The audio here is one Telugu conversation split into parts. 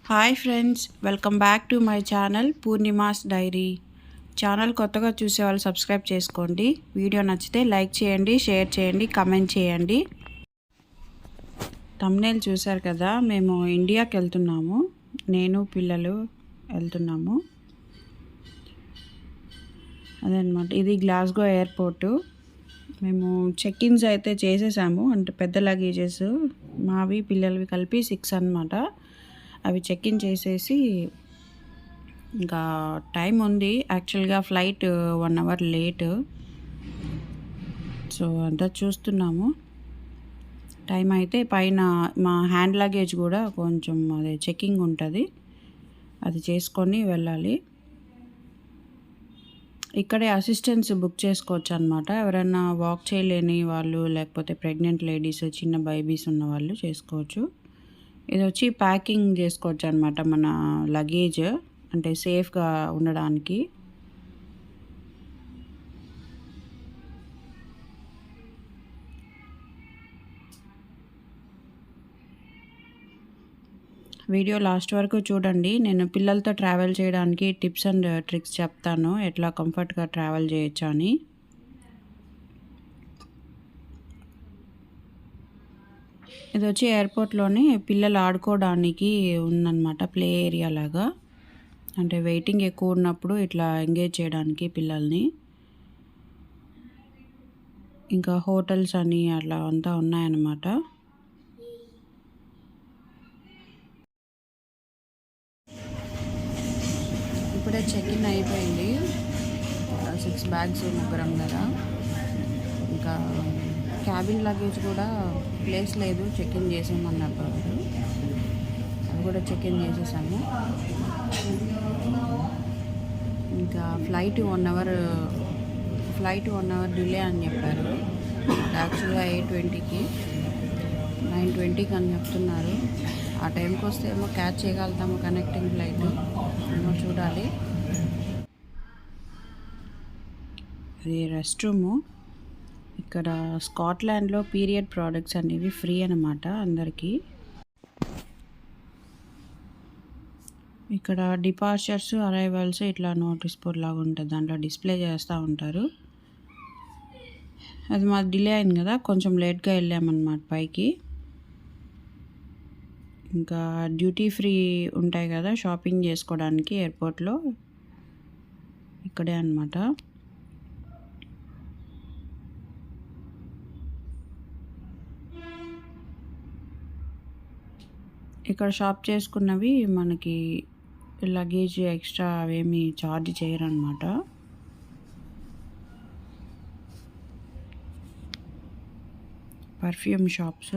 Hi friends, welcome back to my channel Purnima's diary. Channel కొత్తగా చూసేవాళ్ళు సబ్స్క్రైబ్ చేసుకోండి. వీడియో నచ్చితే లైక్ చేయండి, షేర్ చేయండి, కమెంట్ చేయండి. థంబ్నెయిల్ చూశారు కదా, మేము ఇండియాకి వెళ్తున్నాము. నేను పిల్లలు వెళ్తున్నాము. అదనమాట. ఇది గ్లాస్గో ఎయిర్పోర్టు. మేము చెక్-ఇన్స్ అయితే చేసేసాము. అంటే పెద్ద లగేజెస్ మావి పిల్లలవి కలిపి 6 అన్నమాట. అవి చెక్-ఇన్ చేసేసి ఇంకా టైం ఉంది. యాక్చువల్గా ఫ్లైట్ 1 అవర్ లేట్. సో అంతా చూస్తున్నాము. టైం అయితే పైన మా హ్యాండ్ లగేజ్ కూడా కొంచెం అదే చెక్కింగ్ ఉంటుంది, అది చేసుకొని వెళ్ళాలి. ఇక్కడే అసిస్టెంట్స్ బుక్ చేసుకోవచ్చు అనమాట. ఎవరైనా వాక్ చేయలేని వాళ్ళు, లేకపోతే ప్రెగ్నెంట్ లేడీస్, చిన్న బేబీస్ ఉన్న వాళ్ళు చేసుకోవచ్చు. ఇది వచ్చి ప్యాకింగ్ చేసుకోవచ్చు అనమాట, మన లగేజ్ అంటే సేఫ్గా ఉండడానికి. వీడియో లాస్ట్ వరకు చూడండి. నేను పిల్లలతో ట్రావెల్ చేయడానికి టిప్స్ అండ్ ట్రిక్స్ చెప్తాను, ఎట్లా కంఫర్ట్గా ట్రావెల్ చేయొచ్చు అని. ఇది వచ్చి ఎయిర్పోర్ట్లోనే పిల్లలు ఆడుకోవడానికి ఉందన్నమాట, ప్లే ఏరియా లాగా. అంటే వెయిటింగ్ ఎక్కువ ఉన్నప్పుడు ఇట్లా ఎంగేజ్ చేయడానికి పిల్లల్ని. ఇంకా హోటల్స్ అని అట్లా అంతా ఉన్నాయన్నమాట. ఇప్పుడే చెక్-ఇన్ అయిపోయింది. 6 బ్యాగ్స్ ముగ్గురం కదా. ఇంకా క్యాబిన్ లగేజ్ కూడా ప్లేస్ లేదు, చెక్-ఇన్ చేసామన్నారు. అది కూడా చెక్-ఇన్ చేసేసాము. ఇంకా ఫ్లైట్ 1 అవర్ డిలే అని చెప్పారు. యాక్చువల్గా 8:20కి 9:20కి అని చెప్తున్నారు. ఆ టైంకి వస్తే ఏమో క్యాచ్ చేయగలుగుతాము కనెక్టింగ్ ఫ్లైట్, ఏమో చూడాలి. ఇది రెస్ట్ రూము. ఇక్కడ స్కాట్లాండ్లో పీరియడ్ ప్రోడక్ట్స్ అనేవి ఫ్రీ అన్నమాట అందరికీ. ఇక్కడ డిపార్చర్స్, అరైవల్స్ ఇట్లా నోటీస్ బోర్డ్ లాగా ఉంటుంది, దాంట్లో డిస్ప్లే చేస్తూ ఉంటారు. అది మాకు డిలే అయింది కదా, కొంచెం లేట్గా వెళ్ళామన్నమాట పైకి. ఇంకా డ్యూటీ ఫ్రీ ఉంటాయి కదా షాపింగ్ చేసుకోవడానికి ఎయిర్పోర్ట్లో, ఇక్కడే అన్నమాట. ఇక్కడ షాప్ చేసుకున్నవి మనకి లగేజ్ ఎక్స్ట్రా అవేమి ఛార్జ్ చేయరన్నమాట. Perfume shops.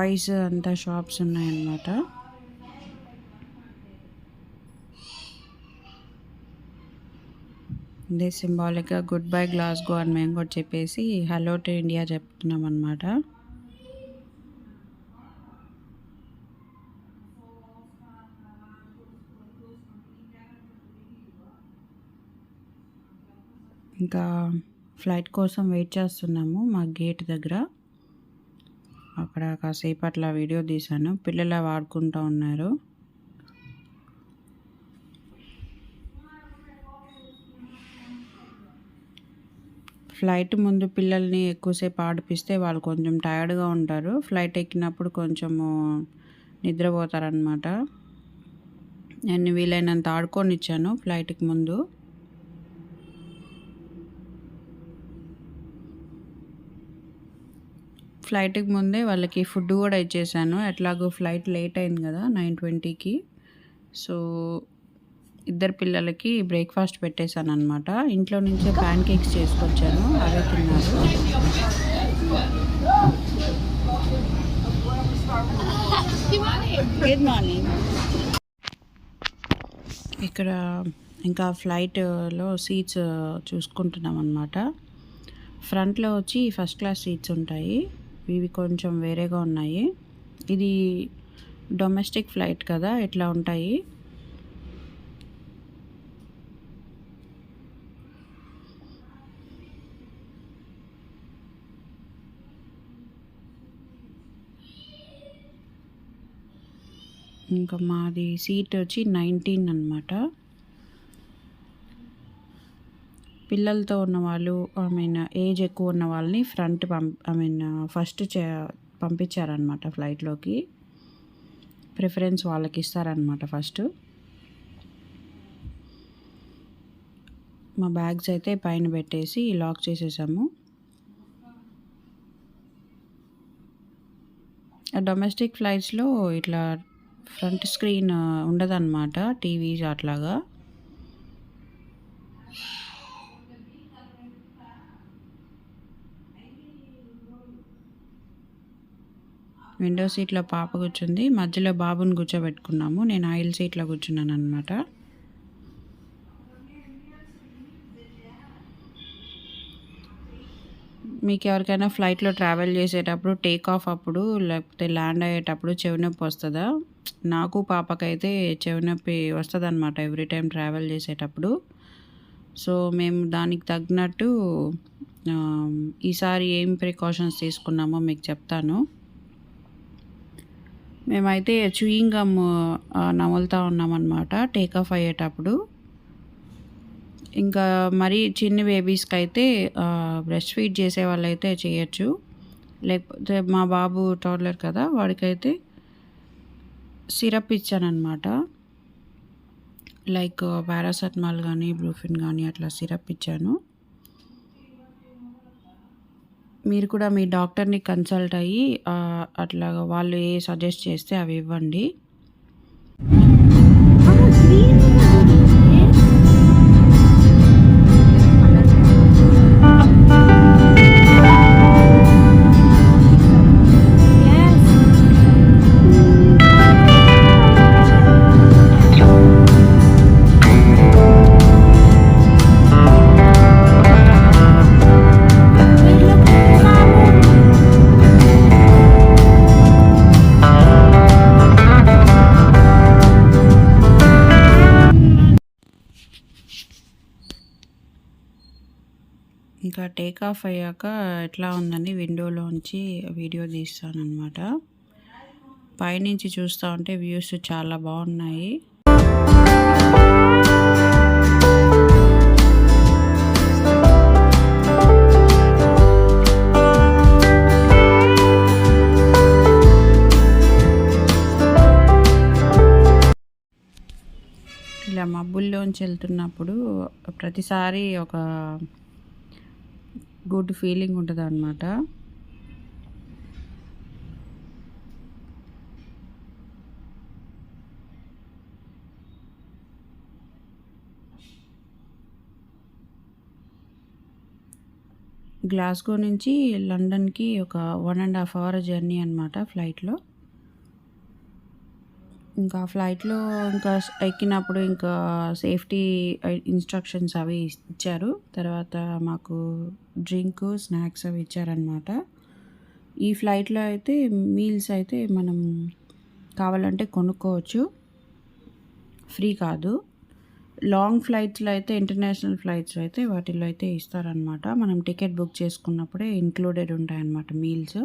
టాయ్స్ అంతా షాప్స్ ఉన్నాయన్నమాట. ఇదే సింబాలిక్గా గుడ్ బై గ్లాస్గో అని మేము కూడా చెప్పేసి హలో టు ఇండియా చెప్తున్నాం అనమాట. ఇంకా ఫ్లైట్ కోసం వెయిట్ చేస్తున్నాము మా గేట్ దగ్గర. అక్కడ కాసేపు అట్లా వీడియో తీశాను. పిల్లలు ఆడుకుంటూ ఉన్నారు. ఫ్లైట్ ముందు పిల్లల్ని ఎక్కువసేపు ఆడిపిస్తే వాళ్ళు కొంచెం టైర్డ్గా ఉంటారు. ఫ్లైట్ ఎక్కినప్పుడు కొంచెము నిద్రపోతారనమాట. నేను వీలైనంత ఆడుకొనిచ్చాను ఫ్లైట్కి ముందు. ఫ్లైట్కి ముందే వాళ్ళకి ఫుడ్ కూడా ఇచ్చేసాను. ఎట్లాగో ఫ్లైట్ లేట్ అయింది కదా 9:20కి. సో ఇద్దరు పిల్లలకి బ్రేక్ఫాస్ట్ పెట్టేశాను అనమాట. ఇంట్లో నుంచే ప్యాన్ కేక్స్ చేసుకొచ్చాను, అవే తిన్నారు. Good morning. ఇక్కడ ఇంకా ఫ్లైట్లో సీట్స్ చూసుకుంటున్నాం అనమాట. ఫ్రంట్లో వచ్చి ఫస్ట్ క్లాస్ సీట్స్ ఉంటాయి. ఇవి కొంచెం వేరేగా ఉన్నాయి. ఇది డొమెస్టిక్ ఫ్లైట్ కదా, ఇట్లా ఉంటాయి. ఇంకా మాది సీట్ వచ్చి 19 అనమాట. పిల్లలతో ఉన్న వాళ్ళు ఏజ్ ఎక్కువ ఉన్న వాళ్ళని ఫ్రంట్ ఫస్ట్ పంపించారనమాట ఫ్లైట్లోకి. ప్రిఫరెన్స్ వాళ్ళకి ఇస్తారనమాట ఫస్ట్. మా బ్యాగ్స్ అయితే పైన పెట్టేసి లాక్ చేసేసాము. డొమెస్టిక్ ఫ్లైట్స్లో ఇట్లా ఫ్రంట్ స్క్రీన్ ఉండదన్నమాట, టీవీస్ అట్లాగా. విండో సీట్లో పాప కూర్చుంది, మధ్యలో బాబుని కూర్చోబెట్టుకున్నాము. నేను ఆయిల్ సీట్లో కూర్చున్నాను అనమాట. మీకు ఎవరికైనా ఫ్లైట్లో ట్రావెల్ చేసేటప్పుడు టేక్ ఆఫ్ అప్పుడు లేకపోతే ల్యాండ్ అయ్యేటప్పుడు చెవి నొప్పి వస్తుందా? నాకు పాపకైతే చెవి నొప్పి వస్తుంది అనమాట ఎవ్రీ టైం ట్రావెల్ చేసేటప్పుడు. సో మేము దానికి తగినట్టు ఈసారి ఏం ప్రికాషన్స్ తీసుకున్నామో మీకు చెప్తాను. మేమైతే చూయింగ్ గమ్ నములుతూ ఉన్నామన్నమాట టేక్ ఆఫ్ అయ్యేటప్పుడు. ఇంకా మరీ చిన్న బేబీస్కి అయితే బ్రెస్ట్ ఫీడ్ చేసే వాళ్ళైతే చేయొచ్చు. లేకపోతే మా బాబు టోడ్లర్ కదా, వాడికైతే సిరప్ ఇచ్చానమాట. లైక్ పారాసెటమాల్ కానీ బ్రూఫిన్ కానీ అట్లా సిరప్ ఇచ్చాను. మీరు కూడా మీ డాక్టర్ని కన్సల్ట్ అయ్యి అట్లాగా వాళ్ళు ఏ సజెస్ట్ చేస్తే అవి ఇవ్వండి. ఇంకా టేక్ ఆఫ్ అయ్యాక ఎట్లా ఉందని విండోలోంచి వీడియో తీస్తానన్నమాట. పైనుంచి చూస్తూ ఉంటే వ్యూస్ చాలా బాగున్నాయి. ఇలా మబ్బుల్లోంచి వెళ్తున్నప్పుడు ప్రతిసారి ఒక గుడ్ ఫీలింగ్ ఉంటుంది అన్నమాట. గ్లాస్గో నుంచి లండన్కి ఒక 1.5 అవర్ జర్నీ అనమాట ఫ్లైట్లో. ఇంకా ఫ్లైట్లో ఇంకా ఎక్కినప్పుడు ఇంకా సేఫ్టీ ఇన్స్ట్రక్షన్స్ అవి ఇచ్చారు. తర్వాత మాకు డ్రింకు, స్నాక్స్ అవి ఇచ్చారనమాట. ఈ ఫ్లైట్లో అయితే మీల్స్ అయితే మనం కావాలంటే కొనుక్కోవచ్చు, ఫ్రీ కాదు. లాంగ్ ఫ్లైట్స్లో అయితే, ఇంటర్నేషనల్ ఫ్లైట్స్లో అయితే వాటిల్లో అయితే ఇస్తారనమాట. మనం టికెట్ బుక్ చేసుకున్నప్పుడే ఇంక్లూడెడ్ ఉంటాయన్నమాట మీల్స్.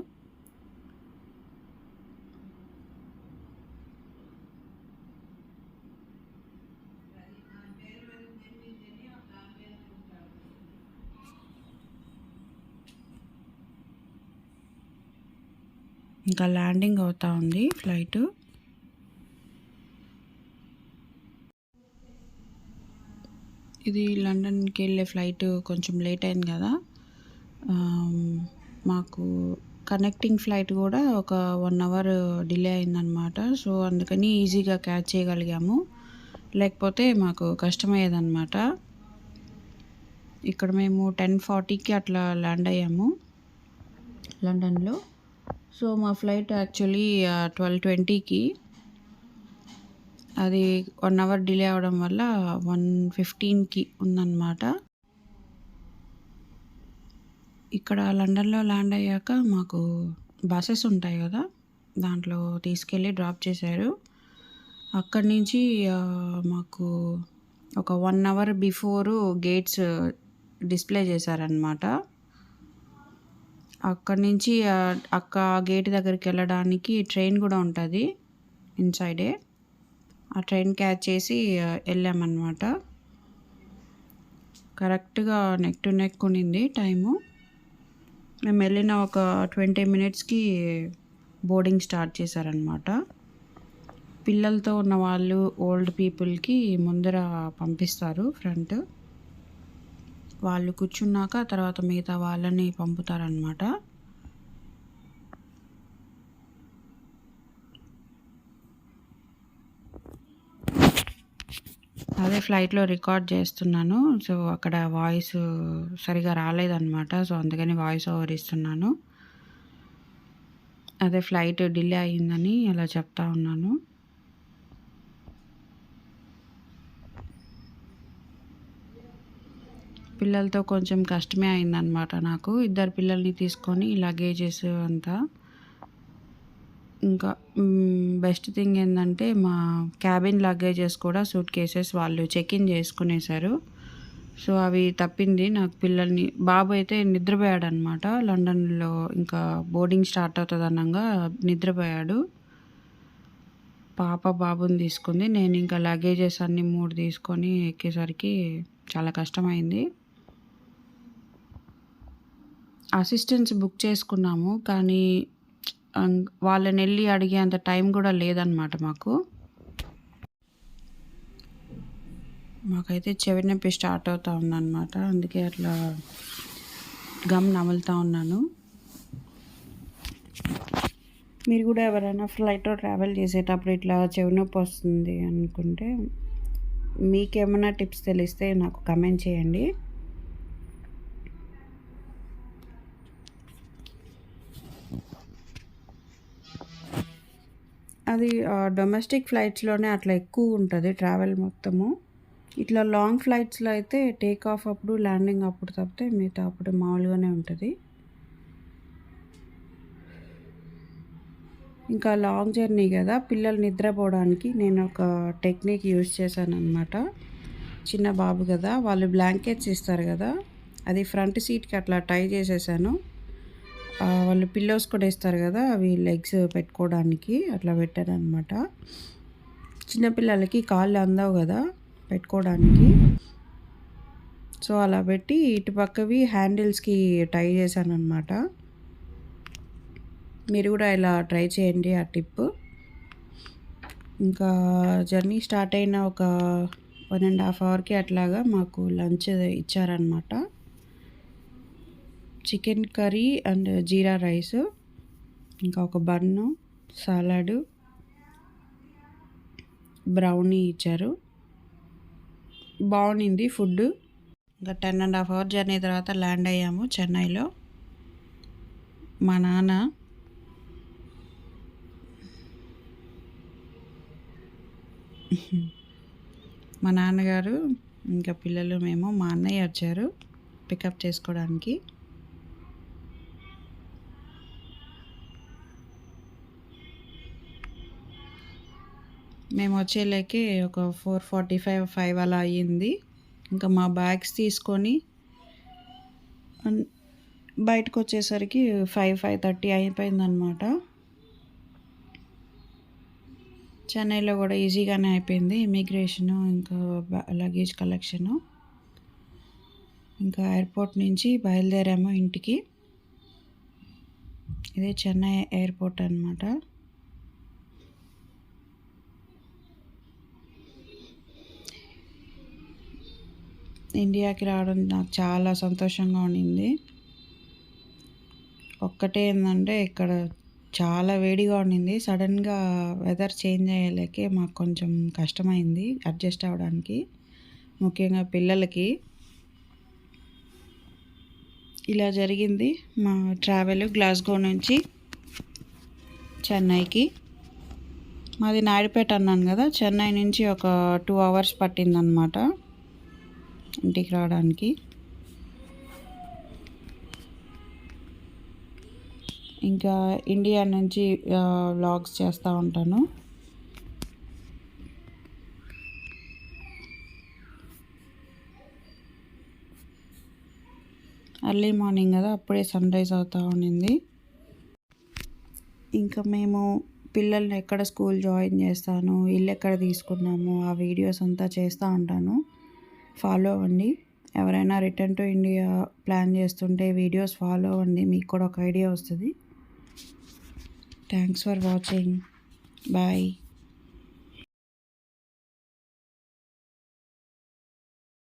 ఇంకా ల్యాండింగ్ అవుతా ఉంది ఫ్లైట్. ఇది లండన్కి వెళ్ళే ఫ్లైట్ కొంచెం లేట్ అయింది కదా. మాకు కనెక్టింగ్ ఫ్లైట్ కూడా ఒక 1 అవర్ డిలే అయిందనమాట. సో అందుకని ఈజీగా క్యాచ్ చేయగలిగాము, లేకపోతే మాకు కష్టమయ్యేదన్నమాట. ఇక్కడ మేము 10:40కి అట్లా ల్యాండ్ అయ్యాము లండన్లో. సో మా ఫ్లైట్ యాక్చువల్లీ 12:20కి, అది 1 అవర్ డిలే అవడం వల్ల 1:15కి ఉందన్నమాట. ఇక్కడ లండన్లో ల్యాండ్ అయ్యాక మాకు బస్సెస్ ఉంటాయి కదా, దాంట్లో తీసుకెళ్ళి డ్రాప్ చేశారు. అక్కడి నుంచి మాకు ఒక 1 అవర్ బిఫోరు గేట్స్ డిస్ప్లే చేశారనమాట. అక్కడి నుంచి గేట్ దగ్గరికి వెళ్ళడానికి ట్రైన్ కూడా ఉంటుంది ఇన్సైడే. ఆ ట్రైన్ క్యాచ్ చేసి వెళ్ళామన్నమాట. కరెక్ట్గా నెక్ టు నెక్ ఉన్నింది టైము. మేము వెళ్ళిన ఒక 20 మినిట్స్కి బోర్డింగ్ స్టార్ట్ చేశారనమాట. పిల్లలతో ఉన్న వాళ్ళు, ఓల్డ్ పీపుల్కి ముందర పంపిస్తారు ఫ్రంట్. వాళ్ళు కూర్చున్నాక తర్వాత మిగతా వాళ్ళని పంపుతారనమాట. అదే ఫ్లైట్లో రికార్డ్ చేస్తున్నాను. సో అక్కడ వాయిస్ సరిగా రాలేదన్నమాట. సో అందుకని వాయిస్ ఓవర్ ఇస్తున్నాను. అదే ఫ్లైట్ డిలే అయ్యిందని అలా చెప్తా ఉన్నాను. పిల్లలతో కొంచెం కష్టమే అయిందనమాట నాకు. 2 పిల్లల్ని తీసుకొని లగేజెస్ అంతా. ఇంకా బెస్ట్ థింగ్ ఏంటంటే మా క్యాబిన్ లగేజెస్ కూడా సూట్ కేసెస్ వాళ్ళు చెక్ ఇన్ చేసుకునేసారు. సో అవి తప్పింది నాకు. పిల్లల్ని, బాబు అయితే నిద్రపోయాడు అనమాట లండన్లో. ఇంకా బోర్డింగ్ స్టార్ట్ అవుతుంది అనగా నిద్రపోయాడు. పాప బాబుని తీసుకుంది. నేను ఇంకా లగేజెస్ అన్నీ 3 తీసుకొని ఎక్కేసరికి చాలా కష్టమైంది. అసిస్టెన్స్ బుక్ చేసుకున్నాము, కానీ వాళ్ళని వెళ్ళి అడిగే అంత టైం కూడా లేదనమాట మాకైతే చెవి నొప్పి స్టార్ట్ అవుతూ ఉందన్నమాట. అందుకే అట్లా గమ్ నములుతూ ఉన్నాను. మీరు కూడా ఎవరైనా ఫ్లైట్లో ట్రావెల్ చేసేటప్పుడు ఇట్లా చెవి నొప్పి వస్తుంది అనుకుంటే, మీకేమైనా టిప్స్ తెలిస్తే నాకు కమెంట్ చేయండి. అది డొమెస్టిక్ ఫ్లైట్స్లోనే అట్లా ఎక్కువ ఉంటుంది ట్రావెల్ మొత్తము. ఇట్లా లాంగ్ ఫ్లైట్స్లో అయితే టేక్ ఆఫ్ అప్పుడు, ల్యాండింగ్ అప్పుడు తప్పితే మిగతా అప్పుడు మామూలుగానే ఉంటుంది. ఇంకా లాంగ్ జర్నీ కదా, పిల్లలు నిద్రపోవడానికి నేను ఒక టెక్నిక్ యూజ్ చేశాను అనమాట. చిన్న బాబు కదా, వాళ్ళు బ్లాంకెట్స్ ఇస్తారు కదా, అది ఫ్రంట్ సీట్కి అట్లా టై చేసేసాను. వాళ్ళు పిల్లోస్ కూడా ఇస్తారు కదా, అవి లెగ్స్ పెట్టుకోవడానికి అట్లా పెట్టారనమాట. చిన్నపిల్లలకి కాళ్ళు అందవు కదా పెట్టుకోవడానికి. సో అలా పెట్టి ఇటు పక్కవి హ్యాండిల్స్కి టై చేశాను అనమాట. మీరు కూడా ఇలా ట్రై చేయండి ఆ టిప్. ఇంకా జర్నీ స్టార్ట్ అయిన ఒక 1.5 అవర్కి అట్లాగా మాకు లంచ్ ఇచ్చారనమాట. Chicken curry and jeera rice, ఇంకా ఒక బన్ను, సలాడ్, బ్రౌనీ ఇచ్చారు. బాగుంది ఫుడ్. ఇంకా 10.5 అవర్ జర్నీ తర్వాత ల్యాండ్ అయ్యాము చెన్నైలో. మా నాన్న మా నాన్నగారు ఇంకా పిల్లలు మేము, మా అన్నయ్య వచ్చారు పికప్ చేసుకోవడానికి. మేము వచ్చేలేకి ఒక 4:45, 5 అలా అయ్యింది. ఇంకా మా బ్యాగ్స్ తీసుకొని బయటకు వచ్చేసరికి 5:30 అయిపోయిందనమాట. చెన్నైలో కూడా ఈజీగానే అయిపోయింది ఇమిగ్రేషను, ఇంకా లగేజ్ కలెక్షను. ఇంకా ఎయిర్పోర్ట్ నుంచి బయలుదేరాము ఇంటికి. ఇదే చెన్నై ఎయిర్పోర్ట్ అనమాట. ఇండియాకి రావడం నాకు చాలా సంతోషంగా ఉండింది. ఒక్కటే ఏంటంటే ఇక్కడ చాలా వేడిగా ఉండింది. సడన్గా వెదర్ చేంజ్ అయ్యేలేకే మాకు కొంచెం కష్టమైంది అడ్జస్ట్ అవ్వడానికి, ముఖ్యంగా పిల్లలకి. ఇలా జరిగింది మా ట్రావెల్ గ్లాస్గో నుంచి చెన్నైకి. మాది నాయుడుపేట అన్నాను కదా, చెన్నై నుంచి ఒక 2 అవర్స్ పట్టిందనమాట ఇంటికి రావడానికి. ఇంకా ఇండియా నుంచి వ్లాగ్స్ చేస్తూ ఉంటాను. ఎర్లీ మార్నింగ్ కదా, అప్పుడే సన్ రైజ్ అవుతూ ఉండింది. ఇంకా మేము పిల్లల్ని ఎక్కడ స్కూల్ జాయిన్ చేస్తాను, ఇల్లు ఎక్కడ తీసుకున్నాము, ఆ వీడియోస్ అంతా చేస్తూ ఉంటాను. ఫాలో అవ్వండి. ఎవరైనా రిటర్న్ టు ఇండియా ప్లాన్ చేస్తుంటే వీడియోస్ ఫాలో అవ్వండి, మీకు కూడా ఒక ఐడియా వస్తుంది. Thanks for watching. బాయ్.